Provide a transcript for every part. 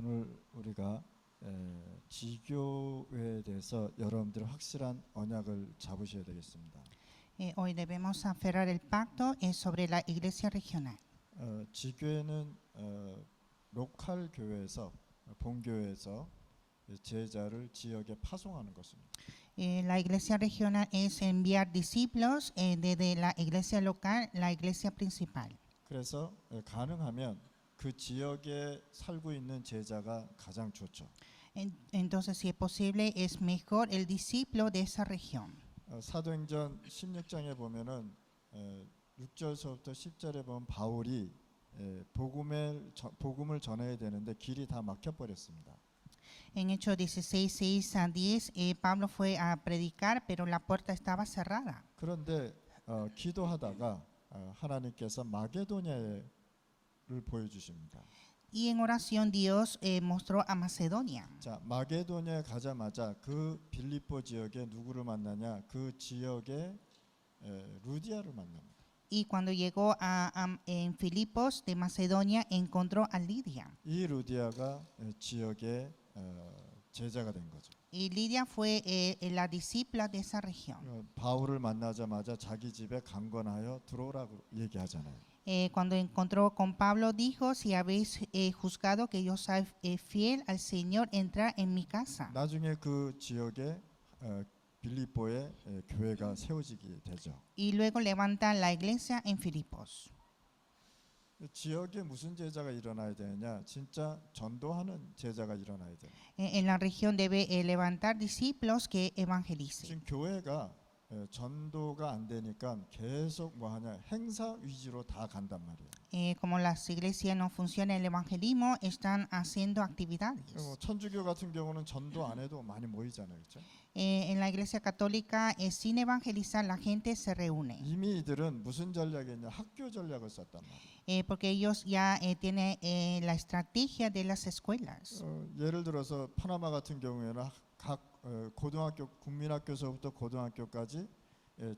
오늘 우리가 지교회에 대해서 여러분들 확실한 언약을 잡으셔야 되겠습니다. Hoy debemos aferrar el pacto sobre la iglesia regional. 지교회는 로컬 교회에서 본교회에서 제자를 지역에 파송하는 것입니다. La iglesia regional es enviar discípulos desde la iglesia local, la iglesia principal. 그래서 가능하면 그 지역에 살고 있는 제자가 가장 좋죠. Entonces, si es posible, es mejor el discípulo de esa región. 사도행전 16장에 보면은 6절서부터 10절에 보면 바울이 복음을 전해야 되는데 길이 다 막혀 버렸습니다. En Hechos 16, 6 a 10, Pablo fue a predicar, pero la puerta estaba cerrada. 그런데 기도하다가 하나님께서 마게도냐를 보여주십니다. Y en oración Dios mostró a Macedonia. 자, 마게도냐에 가자마자 그 빌립보 지역에 누구를 만나냐? 그 지역에 루디아를 만납니다. Y cuando llegó en Filipos de Macedonia, encontró a Lidia. 이 루디아가 지역의 제자가 된 거죠. Y Lidia fue la discípula de esa región. 바울을 만나자마자 자기 집에 강권하여 들어오라고 얘기하잖아요. Cuando encontró con Pablo, dijo: si habéis juzgado que yo soy fiel al Señor, entrad en mi casa. 나중에 그 지역에 빌립보에 교회가 세워지게 되죠. Y luego levanta la iglesia en Filipos. 지역에 무슨 제자가 일어나야 되느냐? 진짜 전도하는 제자가 일어나야 돼요. En la región debe levantar discípulos que evangelicen. 지금 교회가 전도가 안 되니까 계속 뭐 하냐? 행사 위주로 다 간단 말이에요. Como las iglesias no funcionan el evangelismo, están haciendo actividades. 천주교 같은 경우는 전도 안 해도 많이 모이잖아요, 그렇죠? En la iglesia católica, sin evangelizar, la gente se reúne. 이미 이들은 무슨 전략이냐? 학교 전략을 썼단 말이에요. Porque ellos ya tienen la estrategia de las escuelas. 예를 들어서 파나마 같은 경우에는 각 고등학교 국민학교서부터 고등학교까지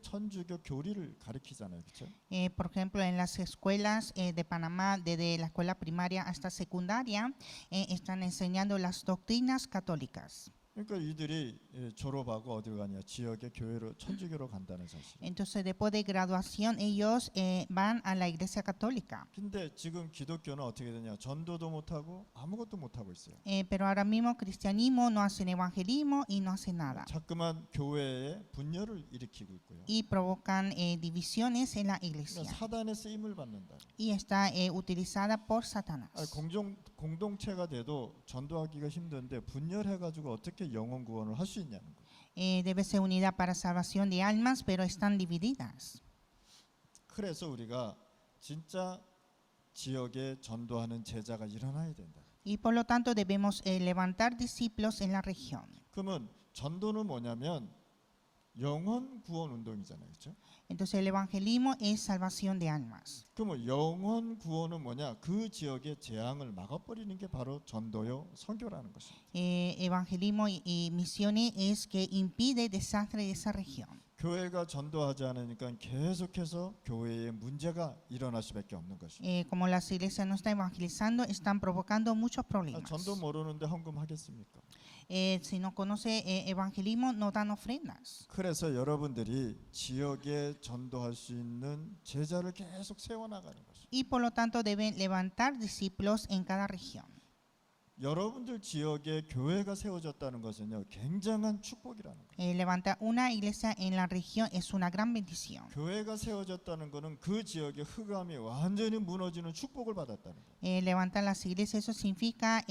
천주교 교리를 가르치잖아요, 그렇죠? Por ejemplo, en las escuelas de Panamá, desde la escuela primaria hasta secundaria, están enseñando las doctrinas católicas. 그러니까 이들이 졸업하고 어디로 가냐? 지역의 교회로 천주교로 간다는 사실. Entonces, después de graduación, ellos van a la iglesia católica. 근데 지금 기독교는 어떻게 되냐? 전도도 못 하고 아무것도 못 하고 있어요. Pero ahora mismo cristianismo no hacen evangelismo y no hacen nada. 자꾸만 교회에 분열을 일으키고 있고요. Y provocan divisiones en la iglesia. 그러니까 사단의 쓰임을 받는다. Y está utilizada por Satanás. 공동체가 돼도 전도하기가 힘든데 분열해가지고 어떻게 영혼 구원을 할 수 있냐는 거예요. Debe ser unida para salvación de almas, pero están divididas. 그래서 우리가 진짜 지역에 전도하는 제자가 일어나야 된다. Y por lo tanto debemos levantar discípulos en la región. 그러면 전도는 뭐냐면 영혼 구원 운동이잖아요, 그렇죠? Entonces el evangelismo es salvación de almas. 그러면 영혼 구원은 뭐냐? 그 지역의 재앙을 막아버리는 게 바로 전도요 선교라는 것입니다. Evangelismo y misiones es que impide desastre de esa región. 교회가 전도하지 않으니까 계속해서 교회에 문제가 일어날 수밖에 없는 것입니다. Como las iglesias no están evangelizando, están provocando muchos problemas. 전도 모르는데 헌금하겠습니까? Si no conoce evangelismo, no dan ofrendas. 그래서 여러분들이 지역에 전도할 수 있는 제자를 계속 세워나가는 것입니다. Y por lo tanto deben levantar discípulos en cada región. 여러분들 지역에 교회가 세워졌다는 것은요 굉장한 축복이라는 거예요. Levantar una iglesia en la región es una gran bendición. 교회가 세워졌다는 것은 그 지역의 흑암이 완전히 무너지는 축복을 받았다는 거예요. Levantar las iglesias, eso significa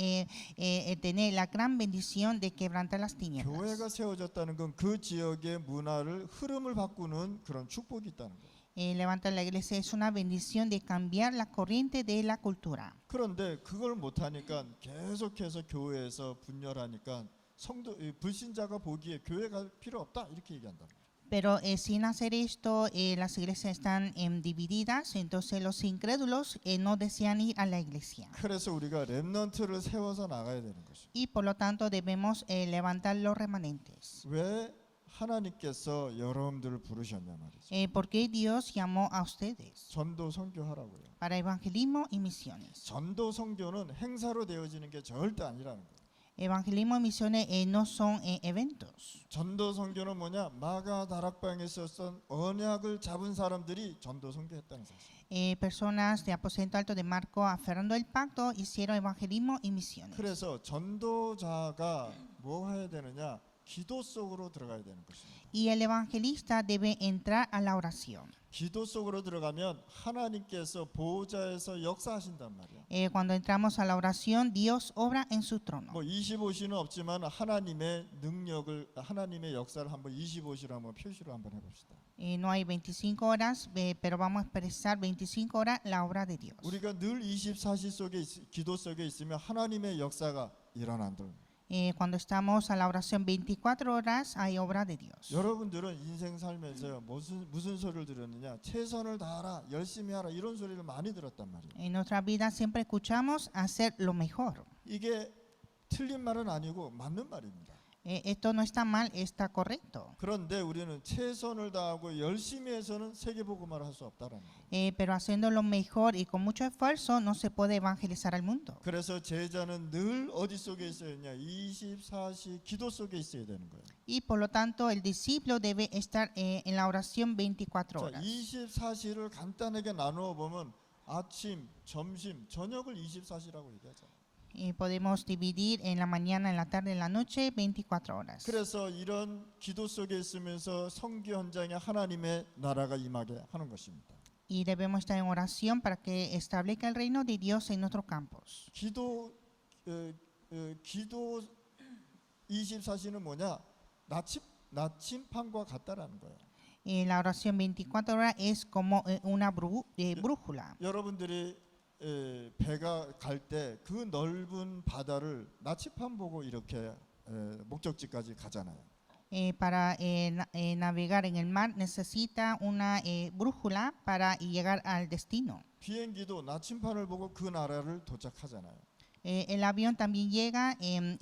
tener la gran bendición de quebrantar las tinieblas. 교회가 세워졌다는 건 그 지역의 문화를 흐름을 바꾸는 그런 축복이 있다는 거예요. Levantar la iglesia es una bendición de cambiar la corriente de la cultura. 그런데 그걸 못하니까 계속해서 교회에서 분열하니까 성도 불신자가 보기에 교회가 필요 없다 이렇게 얘기한다. Pero sin hacer esto, las iglesias están divididas, entonces los incrédulos no desean ir a la iglesia. 그래서 우리가 렘넌트를 세워서 나가야 되는 것이죠. Y por lo tanto debemos levantar los remanentes. 왜 하나님께서 여러분들을 부르셨냐 말이죠. ¿Por qué Dios llamó a ustedes? 전도 선교하라고요. Para evangelismo y misiones. 전도 선교는 행사로 되어지는 게 절대 아니라는 거예요. Evangelismo y misiones no son eventos. 전도 선교는 뭐냐? 마가 다락방에 있었던 언약을 잡은 사람들이 전도 선교했다는 사실. Personas de Aposento Alto de Marco, aferrando el pacto, hicieron evangelismo y misiones. 그래서 전도자가 뭐 해야 되느냐? 기도 속으로 들어가야 되는 것입니다. Y el evangelista debe entrar a la oración. 기도 속으로 들어가면 하나님께서 보호자에서 역사하신단 말이야. Cuando entramos a la oración, Dios obra en su trono. 뭐 25시는 없지만 하나님의 능력을 하나님의 역사를 한번 25시로 한번 표시로 한번 해봅시다. No hay 25 horas, pero vamos a expresar 25 horas la obra de Dios. 우리가 늘 24시 속에 기도 속에 있으면 하나님의 역사가 일어난다. Cuando estamos a la oración 24 horas, hay obra de Dios. 여러분들은 인생 살면서 무슨 소리를 들었느냐? 최선을 다하라, 열심히 하라 이런 소리를 많이 들었단 말이에요. En nuestra vida siempre escuchamos hacer lo mejor. 이게 틀린 말은 아니고 맞는 말입니다. Esto no está mal, está correcto. 그런데 우리는 최선을 다하고 열심히 해서는 세계복음화를 할 수 없다라는 거예요. Pero haciendo lo mejor y con mucho esfuerzo no se puede evangelizar al mundo. 그래서 제자는 늘 어디 속에 있어야 되냐? 24시 기도 속에 있어야 되는 거예요. Y por lo tanto el discípulo debe estar en la oración 24 자, horas. 24시를 간단하게 나누어 보면 아침, 점심, 저녁을 24시라고 얘기하잖아요. Podemos dividir en la mañana, en la tarde, en la noche, 24 horas. 그래서 이런 기도 속에 있으면서 선교 현장에 하나님의 나라가 임하게 하는 것입니다. Y debemos estar en oración para que establezca el reino de Dios en nuestros campos. 기도 24시는 뭐냐? 나침판과 같다라는 거예요. La oración 24 horas es como una brújula. 여러분들이 배가 갈 때 그 넓은 바다를 나침판 보고 이렇게 목적지까지 가잖아요. Para navegar en el mar necesita una brújula para llegar al destino. 비행기도 나침판을 보고 그 나라를 도착하잖아요. El avión también llega en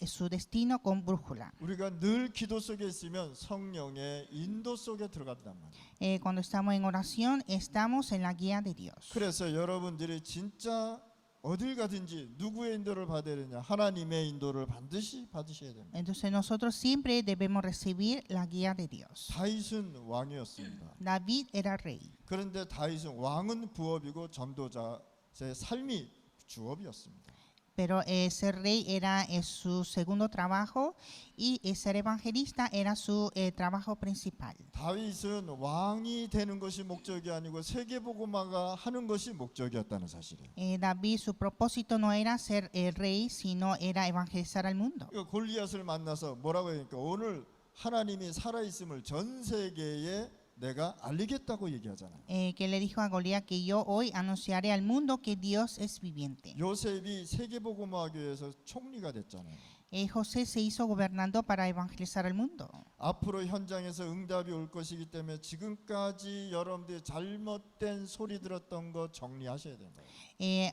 su destino con brújula. 우리가 늘 기도 속에 있으면 성령의 인도 속에 들어간단 말이에요. Cuando estamos en oración, estamos en la guía de Dios. 그래서 여러분들이 진짜 어딜 가든지 누구의 인도를 받아야 되냐? 하나님의 인도를 반드시 받으셔야 됩니다. Entonces nosotros siempre debemos recibir la guía de Dios. 다윗은 왕이었습니다. David era rey. 그런데 다윗은 왕은 부업이고 전도자의 삶이 주업이었습니다. Pero ser rey era su segundo trabajo y ser evangelista era su trabajo principal. 다윗은 왕이 되는 것이 목적이 아니고 세계복음화가 하는 것이 목적이었다는 사실이에요. David, su propósito no era ser el rey, sino era evangelizar al mundo. 골리앗을 만나서 뭐라고 하니까 오늘 하나님이 살아있음을 전 세계에 내가 알리겠다고 얘기하잖아요. Que le dijo a Goliat que yo hoy anunciaré al mundo que Dios es viviente. 요셉이 세계복음화하기 위해서 총리가 됐잖아요. José se hizo gobernando para evangelizar al mundo. 앞으로 현장에서 응답이 올 것이기 때문에 지금까지 여러분들이 잘못된 소리 들었던 거 정리하셔야 되는 거예요.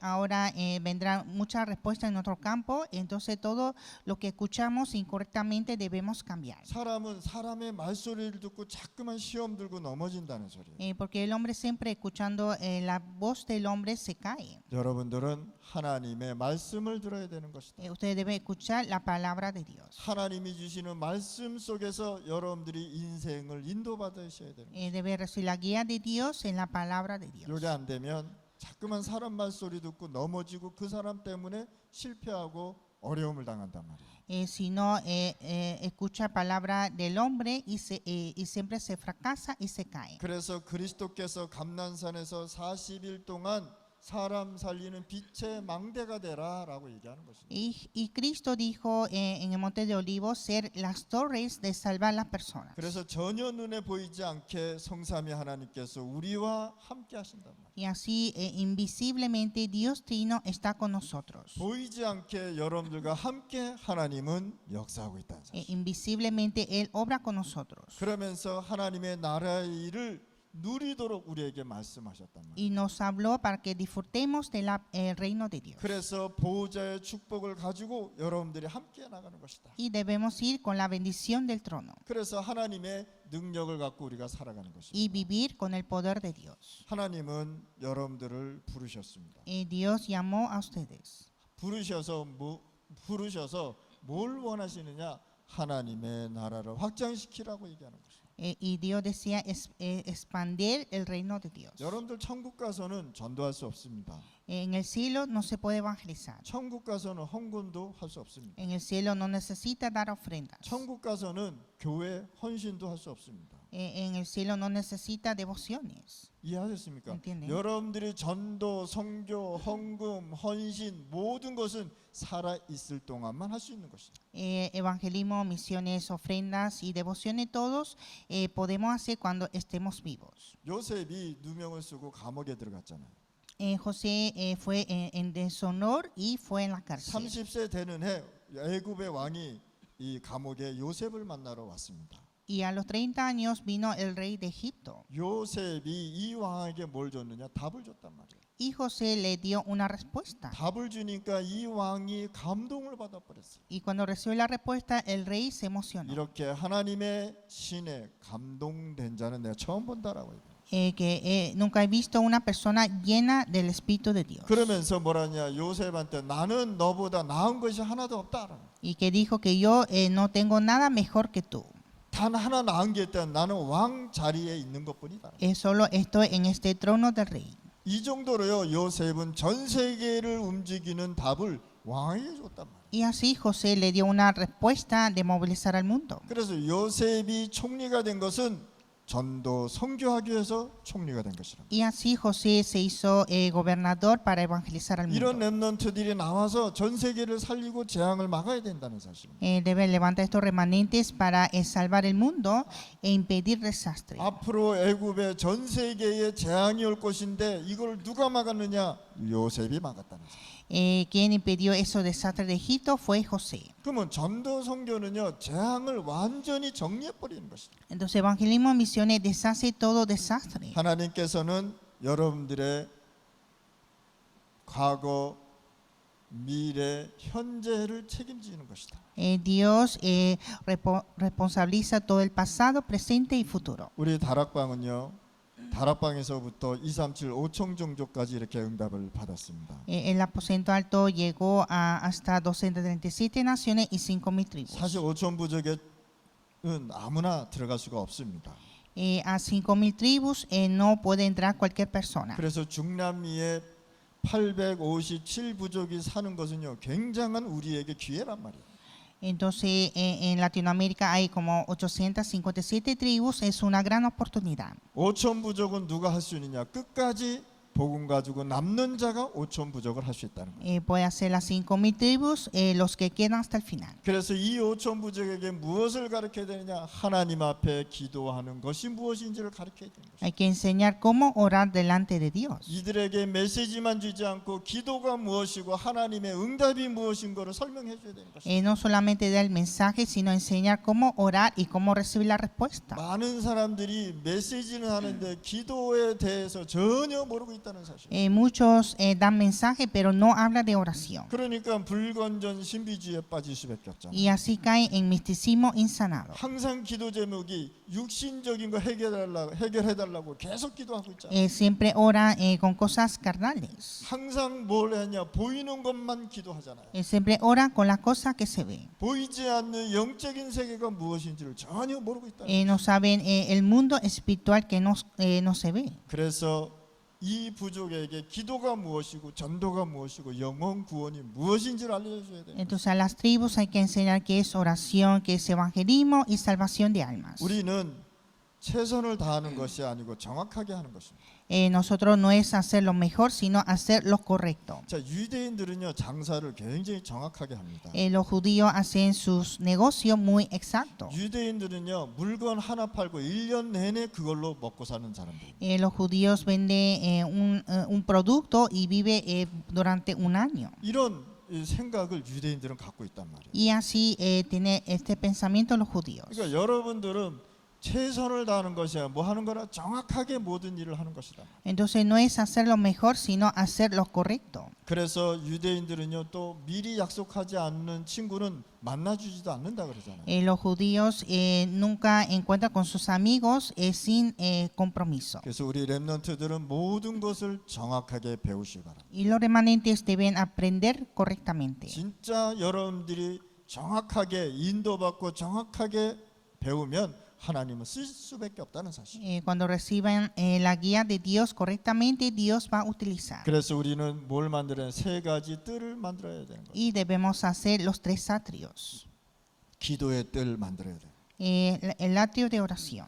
Ahora vendrán muchas respuestas en nuestro campo, entonces todo lo que escuchamos incorrectamente debemos cambiar. 사람은 사람의 말소리를 듣고 자꾸만 시험 들고 넘어진다는 소리예요. Porque el hombre siempre escuchando la voz del hombre se cae. 여러분들은 하나님의 말씀을 들어야 되는 것이다. Usted debe escuchar la palabra de Dios. 하나님이 주시는 말씀 속에서 여러분들이 인생을 인도받으셔야 되는 거예요. Debe recibir la guía de Dios en la palabra de Dios. 이게 안 되면 자꾸만 사람 말소리 듣고 넘어지고 그 사람 때문에 실패하고 어려움을 당한단 말이에요. Si no escucha palabra del hombre y siempre se fracasa y se cae. 그래서 그리스도께서 감난산에서 40일 동안 사람 살리는 빛의 망대가 되라라고 얘기하는 것입니다. Y Cristo dijo en el monte de Olivos ser las torres de salvar las personas. 그래서 전혀 눈에 보이지 않게 성삼위 하나님께서 우리와 함께 하신단 말이에요. Y así invisiblemente Dios Trino está con nosotros. 보이지 않게 여러분들과 함께 하나님은 역사하고 있다는 사실. Invisiblemente Él obra con nosotros. 그러면서 하나님의 나라의 일을 누리도록 우리에게 말씀하셨단 말이에요. y nos habló para que disfrutemos del reino de Dios. 그래서 보호자의 축복을 가지고 여러분들이 함께 나가는 것이다. Y debemos ir con la bendición del trono 그래서 하나님의 능력을 갖고 우리가 살아가는 y 것입니다. vivir con el poder de Dios. 하나님은 여러분들을 부르셨습니다. Dios llamó a ustedes. 부르셔서 뭘 원하시느냐? 하나님의 나라를 확장시키라고 얘기하는 것입니다. Y Dios desea expandir el reino de Dios. 여러분들 천국 가서는 전도할 수 없습니다. En el cielo no se puede evangelizar. 천국 가서는 헌금도 할 수 없습니다. En el cielo no necesita dar ofrendas. 천국 가서는 교회 헌신도 할 수 없습니다. En el cielo no necesita devociones. 이해하셨습니까? entiende? 여러분들이 전도, 선교, 헌금, 헌신 모든 것은 살아 있을 동안만 할 수 있는 것이다. Evangelismo, misiones, ofrendas y devociones todos podemos hacer cuando estemos vivos. 요셉이 누명을 쓰고 감옥에 들어갔잖아요. José fue en deshonor y fue en la cárcel. 30세 되는 해 애굽의 왕이 이 감옥에 요셉을 만나러 왔습니다. Y a los 30 años vino el rey de Egipto. 요셉이 이 왕에게 뭘 줬느냐? 답을 줬단 말이에요. Y José le dio una respuesta. 답을 주니까 이 왕이 감동을 받아버렸어요. Y cuando recibió la respuesta, el rey se emocionó. 이렇게 하나님의 신에 감동된 자는 내가 처음 본다라고 얘기해요. Que nunca he visto una persona llena del Espíritu de Dios. 그러면서 뭐라냐? 요셉한테 나는 너보다 나은 것이 하나도 없다. Y que dijo que yo no tengo nada mejor que tú. 단 하나 나은 게 있다면 나는 왕 자리에 있는 것뿐이다. Solo estoy en este trono del rey. 이 정도로요. 요셉은 전 세계를 움직이는 답을 왕에게 줬단 말이에요. Y así José le dio una respuesta de movilizar al mundo. 그래서 요셉이 총리가 된 것은 전도 선교하기 위해서 총리가 된 것이라. Y así José se hizo gobernador para evangelizar al 이런 mundo. 렘넌트들이 나와서 전 세계를 살리고 재앙을 막아야 된다는 사실입니다. Debe levantar estos remanentes para salvar el mundo e impedir desastre. 앞으로 애굽의 전 세계에 재앙이 올 것인데 이걸 누가 막았느냐? 요셉이 막았다는 사실. Quien impidió esos desastres de Egipto fue José. 그러면 전도 선교는요 재앙을 완전히 정리해 버리는 것이다. Entonces evangelismo, misiones deshace todo desastre. 하나님께서는 여러분들의 과거, 미래, 현재를 책임지는 것이다. Dios responsabiliza todo el pasado, presente y futuro. 우리 다락방은요. 다락방에서부터 237 5청 종족까지 이렇게 응답을 받았습니다. El aposento alto llegó hasta 237 naciones y 5,000 tribus. 사실 5천 부족에는 아무나 들어갈 수가 없습니다. A 5,000 tribus no puede entrar cualquier persona. 그래서 중남미에 857 부족이 사는 것은요 굉장한 우리에게 기회란 말이에요. Entonces en Latinoamérica hay como 857 tribus, es una gran oportunidad. 5천 부족은 누가 할 수 있느냐? 끝까지 복음 가지고 남는 자가 5천 부족을 할 수 있다는 거예요. Puede hacer las 5,000 tribus, los que quedan hasta el final. 그래서 이 5천 부족에게 무엇을 가르쳐야 되느냐? 하나님 앞에 기도하는 것이 무엇인지를 가르쳐야 되는 것이죠. Hay que enseñar cómo orar delante de Dios. 이들에게 메시지만 주지 않고 기도가 무엇이고 하나님의 응답이 무엇인가를 설명해 줘야 되는 것이죠. No solamente dar el mensaje, sino enseñar cómo orar y cómo recibir la respuesta. 많은 사람들이 메시지는 하는데 기도에 대해서 전혀 모르고 있다는 사실. Muchos dan mensaje, pero no hablan de oración. 그러니까 불건전 신비주의에 빠질 수밖에 없잖아요. Y así caen en misticismo insanado. 항상 기도 제목이 육신적인 거 해결해달라고 계속 기도하고 있잖아요. Siempre oran con cosas carnales. 항상 뭘 하냐? 보이는 것만 기도하잖아요. Siempre oran con las cosas que se ven. 보이지 않는 영적인 세계가 무엇인지를 전혀 모르고 있다. No saben el mundo espiritual que no se ve. 그래서 이 부족에게 기도가 무엇이고 전도가 무엇이고 영혼 구원이 무엇인지를 알려줘야 돼요. Entonces a las tribus hay que enseñar qué es oración, qué es evangelismo y salvación de almas. 우리는 최선을 다하는 것이 아니고 정확하게 하는 것입니다. Nosotros no es hacer lo mejor, sino hacer lo correcto. 자, 유대인들은요 장사를 굉장히 정확하게 합니다. Los judíos hacen sus negocios muy exactos. 유대인들은요 물건 하나 팔고 1년 내내 그걸로 먹고 사는 사람들. Los judíos venden un producto y vive durante un año. 이런 생각을 유대인들은 갖고 있단 말이에요. Y así tiene este pensamiento los judíos. 그러니까 여러분들은 최선을 다하는 것이야. 뭐 하는 거나 정확하게 모든 일을 하는 것이다. Entonces no es hacer lo mejor, sino hacer lo correcto. 그래서 유대인들은요 또 미리 약속하지 않는 친구는 만나주지도 않는다 그러잖아요. Los judíos nunca encuentran con sus amigos sin compromiso. 그래서 우리 렘넌트들은 모든 것을 정확하게 배우시기 바랍니다. Y los remanentes deben aprender correctamente. 진짜 여러분들이 정확하게 인도받고 정확하게 배우면 하나님은 쓸 수밖에 없다는 사실. Cuando reciban la guía de Dios correctamente, Dios va a utilizar. 그래서 우리는 뭘 만들어야 세 가지 뜰을 만들어야 되는 거예요. Y debemos hacer los 3 atrios. 기도의 뜰 만들어야 돼요. El atrio de oración.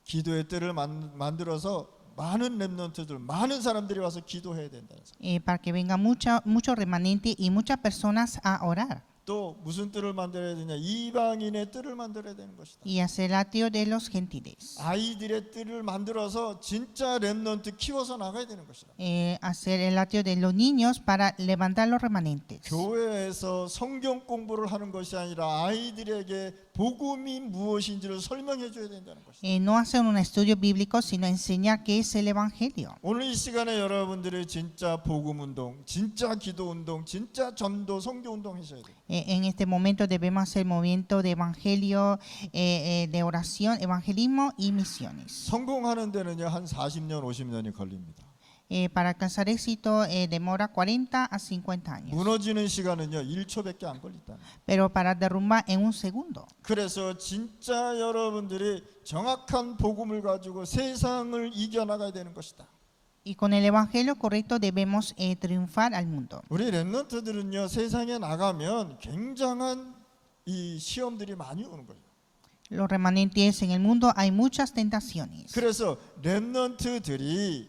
기도의 뜰을 만들어서 많은 렘넌트들, 많은 사람들이 와서 기도해야 된다는 사실. Para que venga mucho remanente y muchas personas a orar. 또 무슨 뜰을 만들어야 되냐? 이방인의 뜰을 만들어야 되는 것이다. Y hacer el atrio de los gentiles. 아이들의 뜰을 만들어서 진짜 렘넌트 키워서 나가야 되는 것이다. Hacer el atrio de los niños para levantar los remanentes. 교회에서 성경 공부를 하는 것이 아니라 아이들에게 복음이 무엇인지를 설명해 줘야 된다는 것이다. No hacer un estudio bíblico, sino enseñar qué es el evangelio. 오늘 이 시간에 여러분들이 진짜 복음 운동, 진짜 기도 운동, 진짜 전도 성교 운동 하셔야 돼요. En este momento debemos hacer movimiento de evangelio, de oración, evangelismo y misiones. 성공하는 데는요 한 40년, 50년이 걸립니다. Para alcanzar éxito demora 40 a 50 años, 무너지는 시간은요 1초밖에 안 걸린다. pero para derrumbar en un segundo. 그래서 진짜 여러분들이 정확한 복음을 가지고 세상을 이겨나가야 되는 것이다. Y con el evangelio correcto debemos triunfar al mundo. 우리 렘넌트들은요 세상에 나가면 굉장한 이 시험들이 많이 오는 거예요. Los remanentes en el mundo hay muchas tentaciones. 그래서 렘넌트들이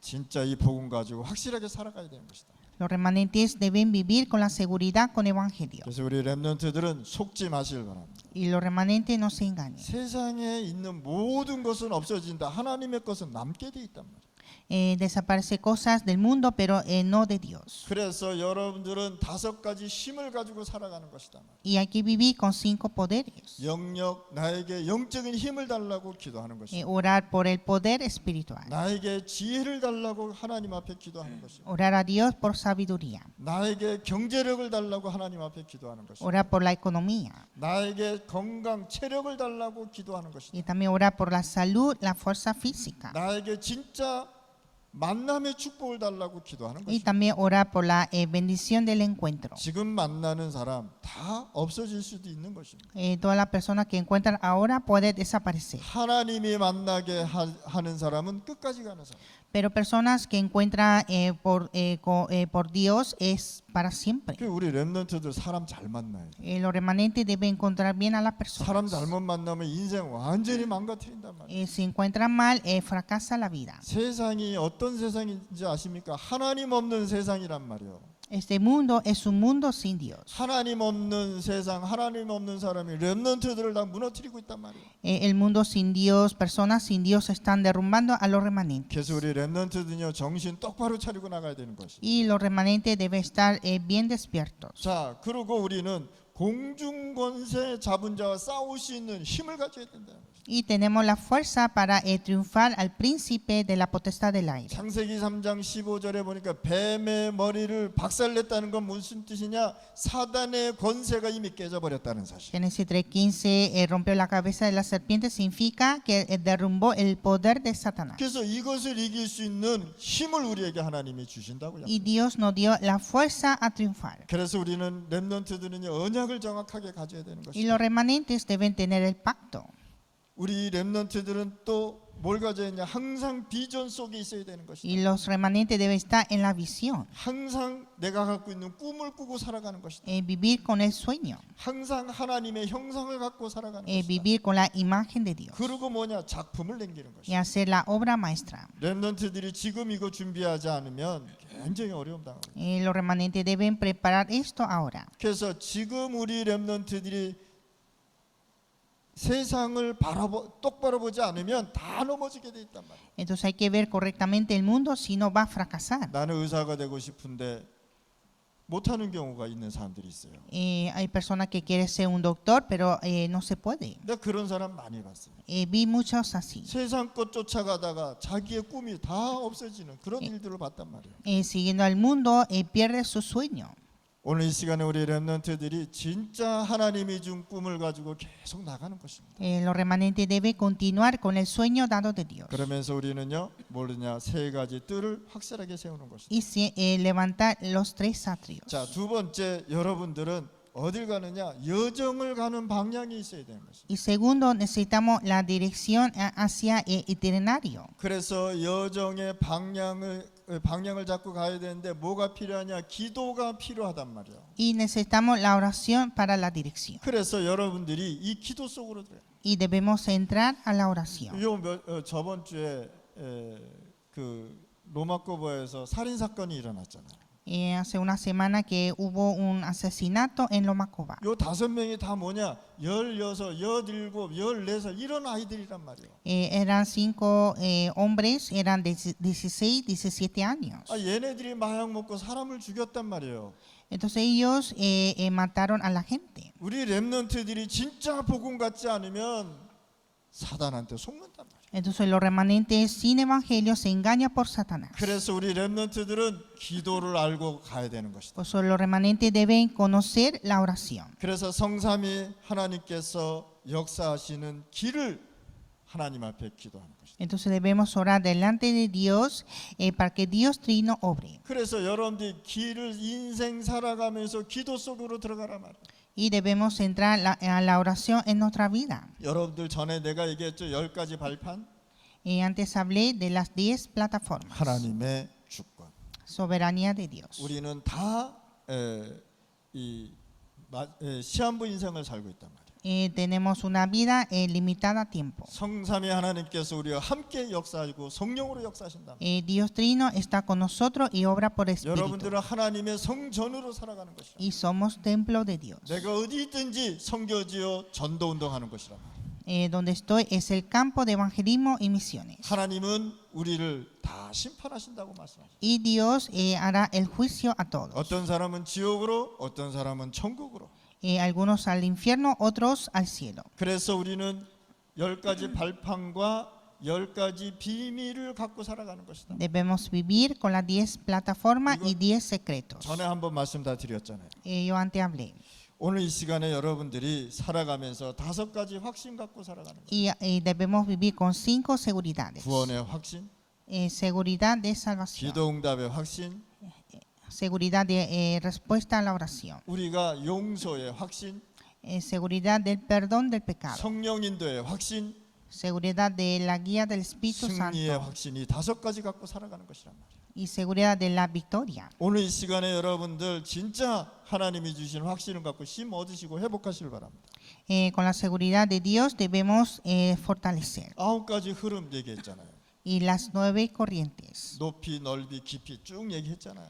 진짜 이 복음 가지고 확실하게 살아가야 되는 것이다. Los remanentes deben vivir con la seguridad con evangelio. 그래서 우리 렘넌트들은 속지 마시길 바랍니다. Y los remanentes no se engañen. 세상에 있는 모든 것은 없어진다. 하나님의 것은 남게 돼 있단 말이에요. Desaparece cosas del mundo, pero no de Dios. 그래서 여러분들은 5가지 힘을 가지고 살아가는 것이다. Y hay que vivir con 5 poderes. 영역, 나에게 영적인 힘을 달라고 기도하는 것이다. Orar por el poder espiritual. 나에게 지혜를 달라고 하나님 앞에 기도하는 것이다. Orar a Dios por sabiduría. 나에게 경제력을 달라고 하나님 앞에 기도하는 것이다. Orar por la economía. 나에게 건강, 체력을 달라고 기도하는 것이다. Y también orar por la salud, la fuerza física. 나에게 진짜 만남의 축복을 달라고 기도하는 Y 것이다. también orar por la bendición del encuentro. 지금 만나는 사람 다 없어질 수도 있는 것입니다. Todas las personas que encuentran ahora pueden desaparecer. 하나님이 만나게 하는 사람은 끝까지 가는 사람. Pero personas que encuentran por Dios es para siempre. 그 우리 렘넌트들 사람 잘 만나야 돼. Los remanentes deben encontrar bien a las 사람 personas. 잘못 만나면 인생 완전히 망가뜨린단 말이에요. Si encuentran mal, fracasa la vida. 세상이 어떤 세상인지 아십니까? 하나님 없는 세상이란 말이에요. Este mundo es un mundo sin Dios. 하나님 없는 세상, 하나님 없는 사람이 렘넌트들을 다 무너뜨리고 있단 말이에요. El mundo sin Dios, personas sin Dios están derrumbando a los remanentes. 그래서 우리 렘넌트들은요 정신 똑바로 차리고 나가야 되는 것이. Y los remanentes deben estar bien despiertos. 자, 그리고 우리는 공중권세 잡은 자와 싸울 수 있는 힘을 가져야 된다. Y tenemos la fuerza para triunfar al príncipe de la potestad del aire. 창세기 3장 15절에 보니까 뱀의 머리를 박살냈다는 건 무슨 뜻이냐? 사단의 권세가 이미 깨져버렸다는 사실. Génesis 3:15 rompió la cabeza de la serpiente, significa que derrumbó el poder de Satanás. 그래서 이것을 이길 수 있는 힘을 우리에게 하나님이 주신다고요. Y Dios nos dio la fuerza a triunfar. 그래서 우리는 렘넌트들은 언약을 정확하게 가져야 되는 Y 것이죠. los remanentes deben tener el pacto. 우리 렘넌트들은 또 뭘 가져야 했냐? 항상 비전 속에 있어야 되는 것이다. Y los remanentes deben estar en la visión, 항상 내가 갖고 있는 꿈을 꾸고 살아가는 것이다. vivir con el sueño, 항상 하나님의 형상을 갖고 살아가는 것이다. vivir con la imagen de Dios 그리고 뭐냐? 작품을 남기는 y 것이다. hacer la obra maestra. 렘넌트들이 지금 이거 준비하지 않으면 굉장히 어려움 당합니다. Los remanentes deben preparar esto ahora. 그래서 지금 우리 렘넌트들이 세상을 똑바로 보지 않으면 다 넘어지게 돼 있단 말이에요. Entonces hay que ver correctamente el mundo, si no va a fracasar. 나는 의사가 되고 싶은데 못하는 경우가 있는 사람들이 있어요. Hay personas que quieren ser un doctor, pero no se puede. 내가 그런 사람 많이 봤어요. Vi muchos así. 세상 것 쫓아가다가 자기의 꿈이 다 없어지는 그런 일들을 봤단 말이에요. Siguiendo al mundo, pierde su sueño. 오늘 이 시간에 우리 렘넌트들이 진짜 하나님이 준 꿈을 가지고 계속 나가는 것입니다. Los remanentes deben continuar con el sueño dado de Dios. 그러면서 우리는요, 모르냐, 세 가지 뜰을 확실하게 세우는 것입니다. Y levantar los tres atrios. 자, 두 번째, 여러분들은 어딜 가느냐, 여정을 가는 방향이 있어야 되는 것입니다. Y segundo, necesitamos la dirección hacia el itinerario. 그래서 여정의 방향을 잡고 가야 되는데 뭐가 필요하냐, 기도가 필요하단 말이에요. Y necesitamos la oración para la dirección. 그래서 여러분들이 이 기도 속으로 들어요. Y debemos entrar a la oración. 저번 주에 그 로마코버에서 살인 사건이 일어났잖아요. Hace una semana que hubo un asesinato en Lomacoba. 요 5명이 다 뭐냐, 16, 17, 14살 이런 아이들이란 말이에요. Eran 5 hombres, eran de 16, 17 años. 얘네들이 마약 먹고 사람을 죽였단 말이에요. Entonces ellos mataron a la gente. 우리 렘넌트들이 진짜 복음 갖지 않으면 사단한테 속는단 말이에요. Entonces los remanentes sin evangelio se engañan por Satanás. 그래서 우리 렘넌트들은 기도를 알고 가야 되는 것이다. Por eso los remanentes deben conocer la oración. 그래서 성삼위 하나님께서 역사하시는 길을 하나님 앞에 기도하는 것이다. Entonces debemos orar delante de Dios para que Dios Trino obre. 그래서 여러분들이 길을 인생 살아가면서 기도 속으로 들어가라 말이에요. Y debemos entrar a la oración en nuestra vida. 여러분들 전에 내가 얘기했죠. 10가지 발판. Antes hablé de las 10 plataformas. 하나님의 주권. Soberanía de Dios. 우리는 다 시한부 인생을 살고 있단 말이에요. Tenemos una vida limitada a tiempo. 성삼위 하나님께서 우리와 함께 역사하고 성령으로 역사하신다. Dios Trino está con nosotros y obra por Espíritu. 여러분들은 하나님의 성전으로 살아가는 것이다. Y somos templo de Dios. 내가 어디 있든지 선교지요 전도 운동하는 것이라. Donde estoy es el campo de evangelismo y misiones. 하나님은 우리를 다 심판하신다고 말씀하셨어요. Y Dios hará el juicio a todos. 어떤 사람은 지옥으로, 어떤 사람은 천국으로. Algunos al infierno, otros al cielo. 그래서 우리는 10가지 발판과 10가지 비밀을 갖고 살아가는 것이다. Debemos vivir con las 10 plataformas y 10 secretos. 전에 한번 말씀 다 드렸잖아요. Yo antes hablé. 오늘 이 시간에 여러분들이 살아가면서 5가지 확신 갖고 살아가는 거예요. Y debemos vivir con 5 seguridades. 구원의 확신, Seguridad de salvación. 기도 응답의 확신, Seguridad de respuesta a la oración. 우리가 용서의 확신, Seguridad del perdón del pecado. 성령 인도의 확신, Seguridad de la guía del Espíritu 승리의 Santo. 확신이 5가지 갖고 살아가는 것이란 말이에요. Y seguridad de la victoria. 오늘 이 시간에 여러분들 진짜 하나님이 주신 확신을 갖고 힘 얻으시고 회복하시길 바랍니다. Con la seguridad de Dios debemos fortalecer. 9가지 흐름 얘기했잖아요. Y las 9 corrientes. 높이, 넓이, 깊이 쭉 얘기했잖아요.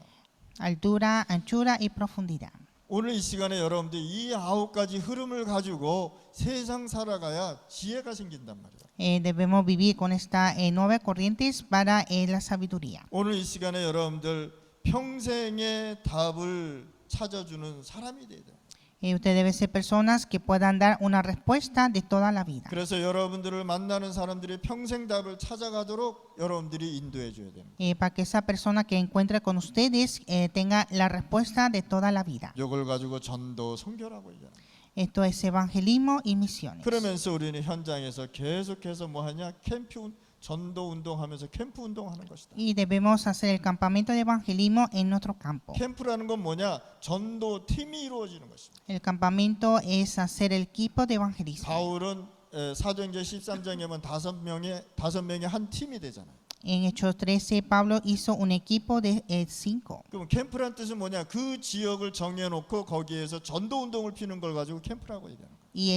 Altura, anchura y profundidad. 오늘 이 시간에 여러분들 이 9가지 흐름을 가지고 세상 살아가야 지혜가 생긴단 말이에요. Debemos vivir con estas 9 corrientes para la sabiduría. 오늘 이 시간에 여러분들 평생의 답을 찾아주는 사람이 돼야 돼요. Usted debe ser personas que puedan dar una respuesta de toda la vida. 그래서 여러분들을 만나는 사람들이 평생 답을 찾아가도록 여러분들이 인도해 줘야 됩니다. Para que esa persona que encuentre con ustedes tenga la respuesta de toda la vida. 이걸 가지고 전도 선교라고 얘기합니다. Esto es evangelismo y misiones. 그러면서 우리는 현장에서 계속해서 뭐 하냐? 전도 운동하면서 캠프 운동하는 것이다. Y debemos hacer el campamento de evangelismo en nuestro campo. 캠프라는 건 뭐냐? 전도 팀이 이루어지는 것입니다. El campamento es hacer el equipo de evangelismo. 바울은 사도행전 13장에 보면 5명이 한 팀이 되잖아요. En Hechos 13 Pablo hizo un equipo de 5. 그럼 캠프란 뜻은 뭐냐? 그 지역을 정해 놓고 거기에서 전도 운동을 피는 걸 가지고 캠프라고 얘기하는 거예요. Y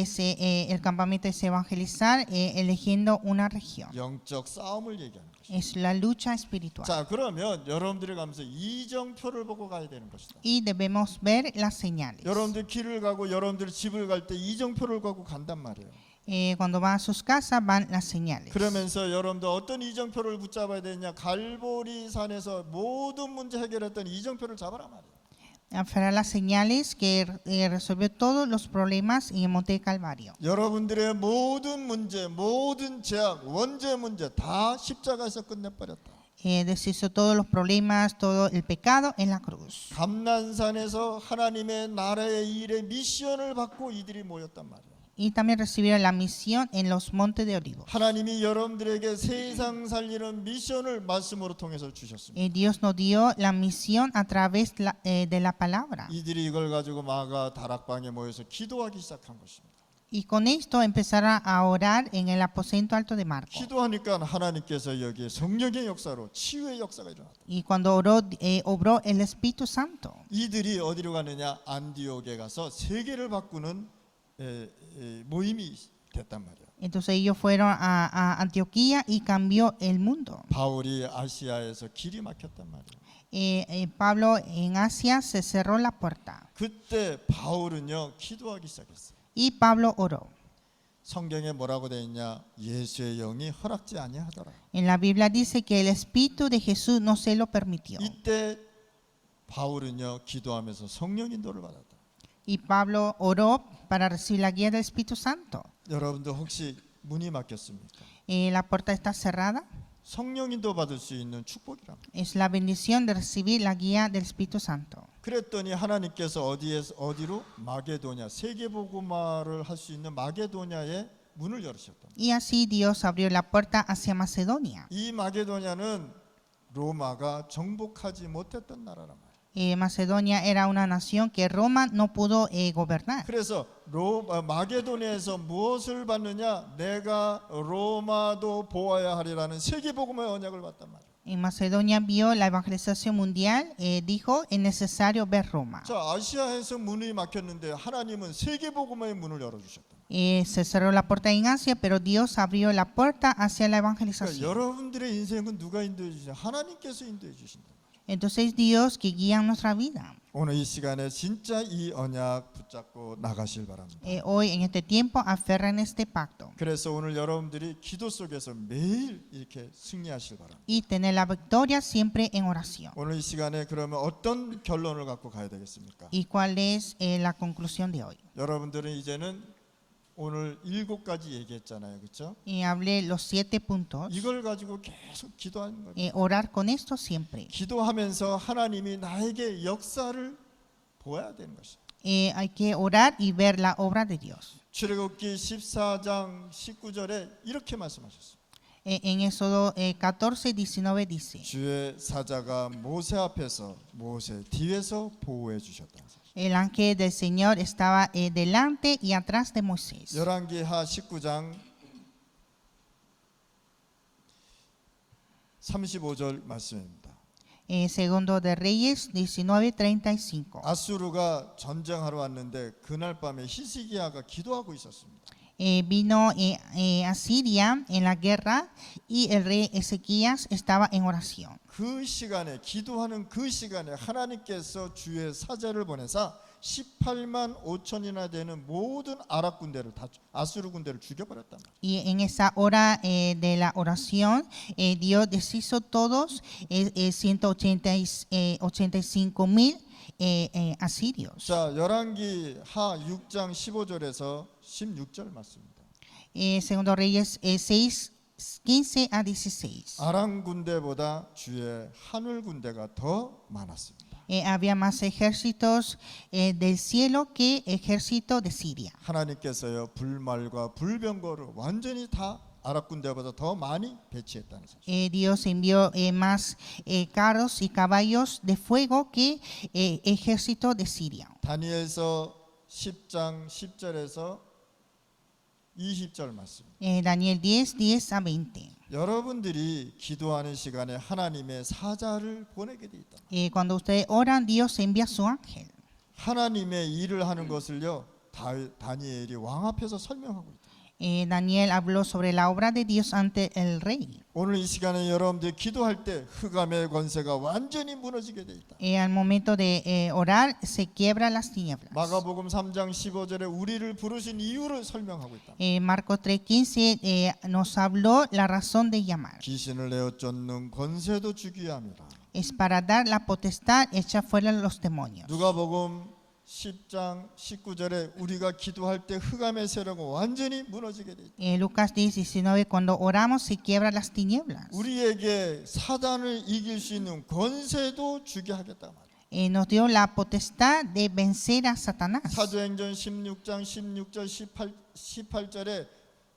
el campamento es evangelizar eligiendo una región. 영적 싸움을 얘기하는 것이죠. Es la lucha espiritual. 자, 그러면 여러분들이 가면서 이정표를 보고 가야 되는 것이다. Y debemos ver las señales. 여러분들 길을 가고 여러분들 집을 갈 때 이정표를 가고 간단 말이에요. Cuando van a sus casas van las señales. 그러면서 여러분들 어떤 이정표를 붙잡아야 되냐? 갈보리 산에서 모든 문제 해결했던 이정표를 잡아라 말이에요. Fueron las señales que resolvió todos los problemas en el Monte de Calvario. 여러분들의 모든 문제, 모든 제약, 원죄 문제 다 십자가에서 끝내버렸다. Deshizo todos los problemas, todo el pecado en la cruz. 감난산에서 하나님의 나라의 일의 미션을 받고 이들이 모였단 말이에요. Y también recibieron la misión en los montes de Olivos. 하나님이 여러분들에게 세상 살리는 미션을 말씀으로 통해서 주셨습니다. Dios nos dio la misión a través de la palabra. 이들이 이걸 가지고 마가 다락방에 모여서 기도하기 시작한 것입니다. Y con esto empezaron a orar en el aposento alto de Marcos. 기도하니까 하나님께서 여기에 성령의 역사로 치유의 역사가 일어났다. Y cuando oró, obró el Espíritu Santo. 이들이 어디로 가느냐? 안디옥에 가서 세계를 바꾸는 모임이 됐단 말이에요. Entonces ellos fueron a Antioquía y cambió el mundo. 바울이 아시아에서 길이 막혔단 말이에요. Pablo en Asia se cerró la puerta 그때 바울은요 기도하기 시작했어요. y Pablo oró. 성경에 뭐라고 되어 있냐? 예수의 영이 허락지 아니하더라. En la Biblia dice que el Espíritu de Jesús no se lo permitió. 이때 바울은요 기도하면서 성령 인도를 받았다. Y Pablo oró para recibir la guía del Espíritu Santo. 여러분들 혹시 문이 막혔습니까? La puerta está cerrada. 성령 인도 받을 수 있는 축복이랍니다. Es la bendición de recibir la guía del Espíritu Santo. 그랬더니 하나님께서 어디로? 마게도냐, 세계복음화를 할 수 있는 마게도냐의 문을 열으셨다. Y así Dios abrió la puerta hacia Macedonia. 이 마게도냐는 로마가 정복하지 못했던 나라란 말이에요. Macedonia era una nación que Roma no pudo gobernar. 그래서 마게도냐에서 무엇을 받느냐? 내가 로마도 보아야 하리라는 세계복음의 언약을 받단 말이에요. En Macedonia vio la evangelización mundial, dijo, es necesario ver Roma. 자, 아시아에서 문이 막혔는데 하나님은 세계복음의 문을 열어주셨다. Se cerró la puerta en Asia, pero Dios abrió la puerta hacia la 그러니까 evangelización. 여러분들의 인생은 누가 인도해 주시냐? 하나님께서 인도해 주신다. Entonces Dios que guía nuestra vida. 오늘 이 시간에 진짜 이 언약 붙잡고 나가실 바랍니다. Hoy en este tiempo aferran este pacto 그래서 오늘 여러분들이 기도 속에서 매일 이렇게 승리하실 바랍니다. y tener la victoria siempre en oración. 오늘 이 시간에 그러면 어떤 결론을 갖고 가야 되겠습니까? ¿Y cuál es la conclusión de hoy? 여러분들은 이제는 오늘 7가지 얘기했잖아요. 그렇죠? Y hablé los 7 puntos. 이걸 가지고 계속 기도하는 거예요. Orar con esto siempre. 기도하면서 하나님이 나에게 역사를 보아야 되는 것이죠. Hay que orar y ver la obra de Dios. 출애굽기 14장 19절에 이렇게 말씀하셨어요. En Éxodo 14:19 dice: 주의 사자가 모세 앞에서 모세 뒤에서 보호해 주셨다. El ángel del Señor estaba delante y atrás de Moisés. 열왕기하 19장 35절 말씀입니다. Segundo de Reyes 19:35. 아수르가 전쟁하러 왔는데 그날 밤에 히스기야가 기도하고 있었습니다. Vino a Siria en la guerra y el rey Ezequías estaba en oración. 그 시간에 기도하는 그 시간에 하나님께서 주의 사자를 보내사 18만 5천이나 되는 모든 아랍 군대를 다 아수르 군대를 죽여버렸단 말이에요. Y en esa hora de la oración, Dios deshizo todos 185,000 asirios. 자, 열왕기하 6장 15절에서 16절 말씀입니다. Segundo Reyes 6:15 a 16. 아람 군대보다 주의 하늘 군대가 더 많았습니다. Había más ejércitos del cielo que ejército de Siria. 하나님께서요 불말과 불병거를 완전히 다 아랍 군대보다 더 많이 배치했다는 사실. Dios envió más carros y caballos de fuego que ejército de Siria. 다니엘서 10장 10절에서 20절 말씀. Daniel 10:10 a 20. 여러분들이 기도하는 시간에 하나님의 사자를 보내게 돼 있다. Cuando ustedes oran, Dios envía su ángel. 하나님의 일을 하는 것을요 다니엘이 왕 앞에서 설명하고 있다. Daniel habló sobre la obra de Dios ante el rey. 오늘 이 시간에 여러분들 기도할 때 흑암의 권세가 완전히 무너지게 돼 있다. Al momento de orar se quiebra las tinieblas. 마가복음 3장 15절에 우리를 부르신 이유를 설명하고 있다. Marcos 3:15 nos habló la razón de llamar. 귀신을 내어 쫓는 권세도 주기에 합니다. es para dar la potestad echa fuera los demonios. 누가복음 10장 19절에 우리가 기도할 때 흑암의 세력은 완전히 무너지게 돼 있다. Lucas 10:19, cuando oramos se quiebran las tinieblas. 우리에게 사단을 이길 수 있는 권세도 주게 하겠다 말이야. Nos dio la potestad de vencer a Satanás. 사도행전 16장 16절 18절에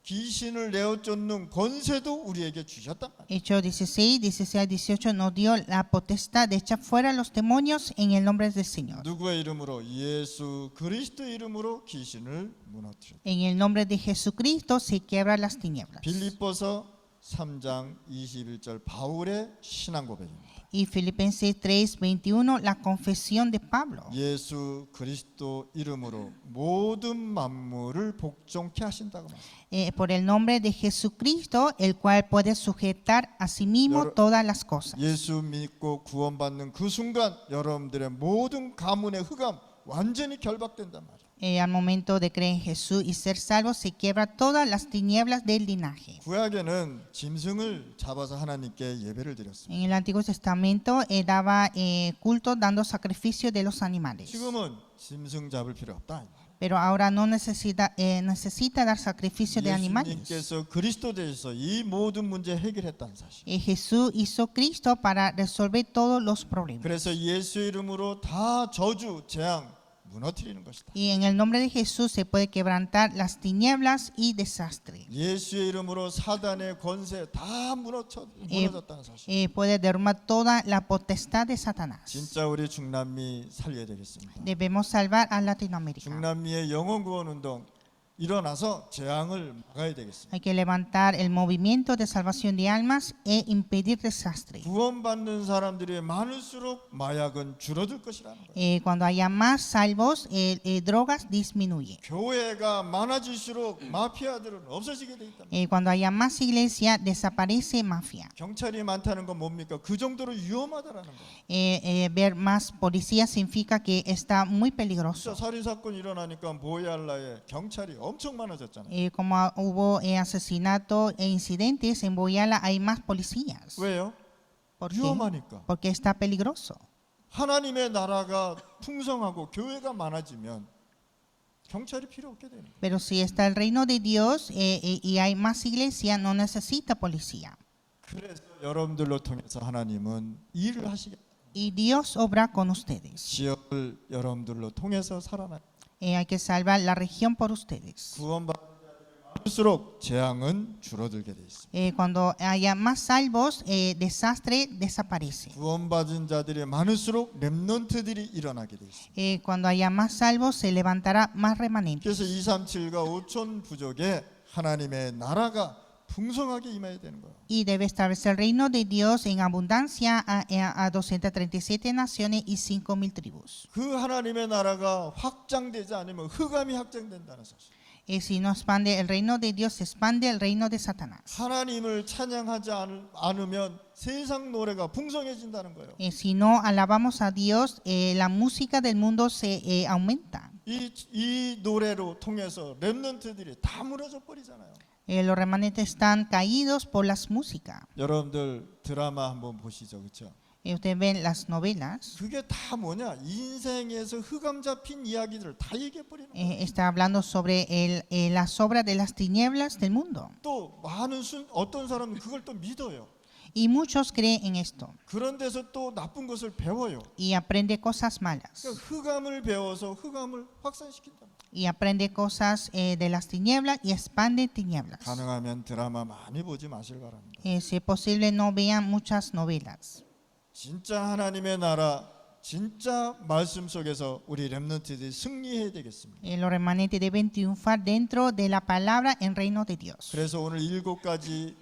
귀신을 내어 쫓는 권세도 우리에게 주셨단 말이야. Hechos 16, 16, 18 nos dio la potestad de echar fuera los demonios en el nombre del Señor. 누구의 이름으로? 예수 그리스도 이름으로 귀신을 무너뜨렸다. En el nombre de Jesucristo se quiebran las tinieblas. 빌립보서 3장 21절 바울의 신앙 고백입니다. Y Filipenses 3:21, la confesión de Pablo. 예수 그리스도 이름으로 모든 만물을 복종케 하신다고 말합니다. Por el nombre de Jesucristo, el cual puede sujetar a sí mismo todas las cosas. 예수 믿고 구원받는 그 순간 여러분들의 모든 가문의 흑암 완전히 결박된단 말이에요. Al momento de creer en Jesús y ser salvo, se quiebra todas las tinieblas del linaje. 구약에는 짐승을 잡아서 하나님께 예배를 드렸습니다. En el Antiguo Testamento daba culto dando sacrificio de los animales. 지금은 짐승 잡을 필요 없다. Pero ahora no necesita dar sacrificio de animales. 예수님께서 그리스도 되셔서 이 모든 문제 해결했다는 사실. Jesús hizo Cristo para resolver todos los problemas. 그래서 예수 이름으로 다 저주, 재앙 무너뜨리는 것이다. Y en el nombre de Jesús se puede quebrantar las tinieblas y desastre. 예수의 이름으로 사단의 권세 다 무너졌다는 사실. Puede derrumbar toda la potestad de Satanás. 진짜 우리 중남미 살려야 되겠습니다. Debemos salvar a Latinoamérica. 중남미의 영혼 구원 운동 일어나서 재앙을 막아야 되겠습니다. Hay que levantar el movimiento de salvación de almas e impedir desastre. 구원받는 사람들이 많을수록 마약은 줄어들 것이라는 거예요. Cuando haya más salvos, drogas disminuye. 교회가 많아질수록 마피아들은 없어지게 돼 있다. Cuando haya más iglesia, desaparece mafia. 경찰이 많다는 건 뭡니까? 그 정도로 위험하다라는 거예요. Ver más policías significa que está muy peligroso. 진짜 살인 사건 일어나니까 모얄라에 경찰이 엄청 많아졌잖아요. Como hubo asesinato e incidentes en Boyala, hay más policías. 왜요? ¿Por qué? 위험하니까. Porque está peligroso. 하나님의 나라가 풍성하고 교회가 많아지면 경찰이 필요 없게 되는 거예요. Pero si está el reino de Dios y hay más iglesia, no necesita policía. 그래서 여러분들로 통해서 하나님은 일을 하시겠다. Y Dios obra con ustedes. 지역을 여러분들로 통해서 살아나. Hay que salvar la región por ustedes. 구원받는 자들이 많을수록 재앙은 줄어들게 돼 있습니다. Cuando haya más salvos, desastre desaparece. 구원받은 자들이 많을수록 렘넌트들이 일어나게 돼 있습니다. Cuando haya más salvos, se levantará más remanentes. 그래서 237과 5천 부족에 하나님의 나라가 풍성하게 임해야 되는 거예요. Y debe establecer el reino de Dios en abundancia a 237 naciones y 5,000 tribus. 그 하나님의 나라가 확장되지 않으면 흑암이 확장된다는 사실. Si no expande el reino de Dios, se expande el reino de Satanás. 하나님을 찬양하지 않으면 세상 노래가 풍성해진다는 거예요. Si no alabamos a Dios, la música del mundo se aumenta. 이 노래로 통해서 렘넌트들이 다 무너져 버리잖아요. Los remanentes están caídos por las músicas. 여러분들 드라마 한번 보시죠, 그렇죠? Ustedes ven las novelas. 그게 다 뭐냐? 인생에서 흑암 잡힌 이야기들을 다 얘기해 버리는 거예요. Está hablando sobre las obras de las tinieblas del mundo. 또 많은 어떤 사람은 그걸 또 믿어요. Y muchos creen en esto 그런 데서 또 나쁜 것을 배워요. y aprende cosas malas. 그러니까 흑암을 배워서 흑암을 확산시킨다. Y aprende cosas de las tinieblas y expande tinieblas. 가능하면 드라마 많이 보지 마실 바랍니다. Si es posible, no vean muchas novelas. 진짜 하나님의 나라, 진짜 말씀 속에서 우리 렘넌트들이 승리해야 되겠습니다. Los remanentes deben triunfar dentro de la palabra en reino de Dios. 그래서 오늘 7가지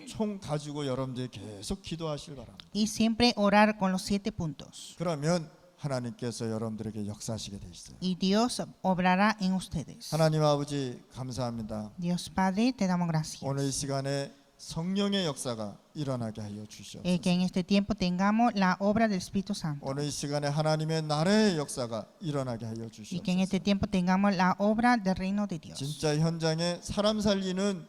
총 가지고 여러분들이 계속 기도하실 바랍니다. Y siempre orar con los 7 puntos. 그러면 하나님께서 여러분들에게 역사하시게 돼 있어요. Y Dios obrará en ustedes. 하나님 아버지 감사합니다. Dios Padre, te damos gracias. 오늘 이 시간에 성령의 역사가 일어나게 하여 주시옵소서. Que en este tiempo tengamos la obra del Espíritu Santo. 오늘 이 시간에 하나님의 나라의 역사가 일어나게 하여 Y que en 주시옵소서. este tiempo tengamos la obra del reino de Dios. 진짜 현장에 사람 살리는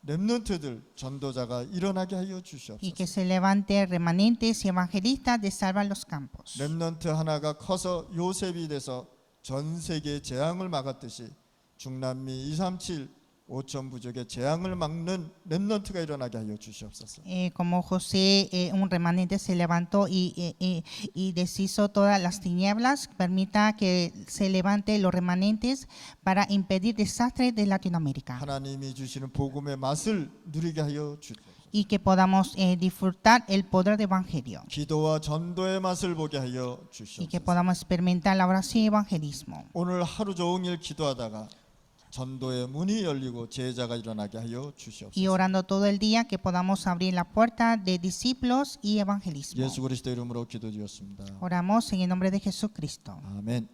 렘넌트들 전도자가 일어나게 하여 y 주시옵소서. que se levante remanentes y evangelistas de Salva los Campos. 렘넌트 하나가 커서 요셉이 돼서 전 세계 재앙을 막았듯이 중남미 237 5천 부족의 재앙을 막는 렘넌트가 일어나게 하여 주시옵소서. Como José, un remanente se levantó y deshizo todas las tinieblas, permita que se levante los remanentes para impedir desastres de Latinoamérica 하나님이 주시는 복음의 맛을 누리게 하여 주옵소서. y que podamos disfrutar el poder del Evangelio 기도와 전도의 맛을 보게 하여 y que 주시옵소서. podamos experimentar la oración y evangelismo. 오늘 하루 종일 기도하다가 전도의 문이 열리고 제자가 일어나게 하여 Y 주시옵소서. orando todo el día que podamos abrir la puerta de discípulos y evangelismo. 예수 그리스도 이름으로 기도드렸습니다. Oramos en el nombre de Jesucristo. 아멘.